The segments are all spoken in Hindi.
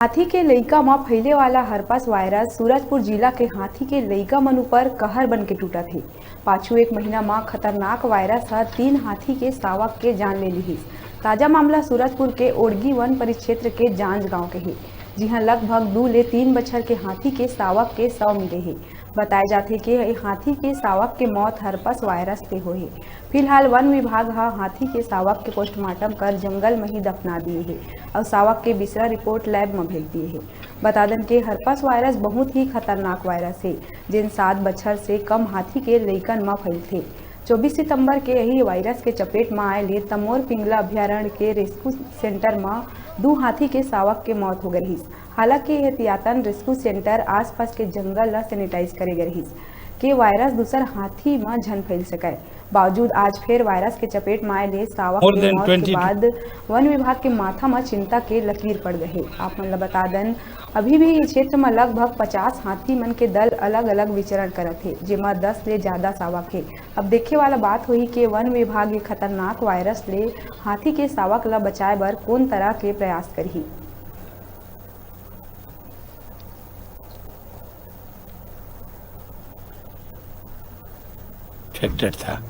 हाथी के लइका म फैले वाला हरपस वायरस सूरजपुर जिला के हाथी के लइका मन ऊपर कहर बन के टूटत हे। पाछू एक महीना में खतरनाक वायरस ह 3 हाथी के सावक के जान ले लिहिस। ताजा मामला सूरजपुर के ओड़गी वन परिक्षेत्र के जांज गांव के हे, जिहां लगभग 2 ले 3 बछर के हाथी के सावक के शव मिले हे। बताए जाथे कि हाथी के सावक के मौत हरपस वायरस से होए। फिलहाल वन विभाग हाथी के सावक के पोस्टमार्टम कर जंगल में ही दफना दिए है और सावक के बिसरा रिपोर्ट लैब में भेज दिए है। बता दें कि हरपस वायरस बहुत ही खतरनाक वायरस है, जिन 7 बछर से कम हाथी के लइकन में फैलथे। 24 सितंबर के यही वायरस के चपेट में आए ले तमोर पिंगला अभ्यारण्य के रेस्क्यू सेंटर में 2 हाथी के सावक के मौत हो गई। हालांकि एहतियातन रेस्क्यू सेंटर आसपास के जंगल ला सैनिटाइज करे गए कि वायरस दूसर हाथी में झन फैल सके। बावजूद आज फिर वायरस के चपेट में आए ले सावक के मौत के बाद वन विभाग के माथा में चिंता के लकीर पड़ गए। आप मन बता दें, अभी भी इस क्षेत्र में लगभग 50 हाथी मन के दल अलग अलग विचरण करत है, जेमा 10 ले ज्यादा सावक है। अब देखे वाला बात हुई कि वन विभाग ये खतरनाक वायरस ले हाथी के सावक ला बचाए बर कौन तरह के प्रयास करही। इन्फेक्टेड था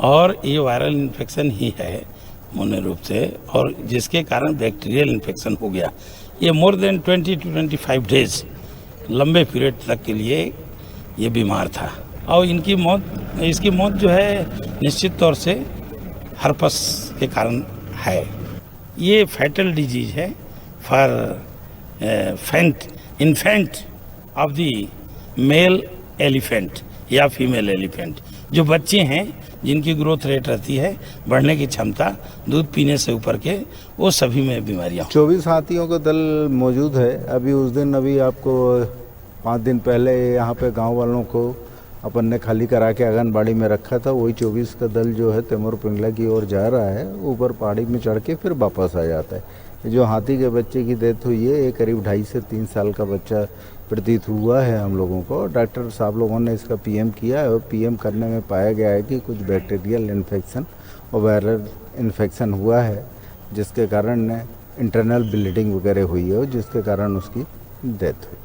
और ये वायरल इन्फेक्शन ही है मूल रूप से, और जिसके कारण बैक्टीरियल इन्फेक्शन हो गया। ये मोर देन 20 to 25 डेज लंबे पीरियड तक के लिए ये बीमार था और इसकी मौत जो है निश्चित तौर से हरपस के कारण है। ये फैटल डिजीज है for infant of the mail elephant या फीमेल एलिफेंट। जो बच्चे हैं जिनकी ग्रोथ रेट रहती है, बढ़ने की क्षमता दूध पीने से ऊपर के, वो सभी में बीमारियां। 24 हाथियों का दल मौजूद है। अभी आपको 5 दिन पहले यहाँ पे गांव वालों को अपन ने खाली करा के आंगनबाड़ी में रखा था। वही 24 का दल जो है तमोर पिंगला की ओर जा रहा है। ऊपर पहाड़ी में चढ़ के फिर वापस आ जाता है। जो हाथी के बच्चे की डेथ हुई है, ये करीब 2.5 से 3 साल का बच्चा प्रतीत हुआ है हम लोगों को। डॉक्टर साहब लोगों ने इसका पीएम किया है और पीएम करने में पाया गया है कि कुछ बैक्टीरियल इन्फेक्शन और वायरल इन्फेक्शन हुआ है, जिसके कारण इंटरनल ब्लीडिंग वगैरह हुई है और जिसके कारण उसकी डेथ हुई।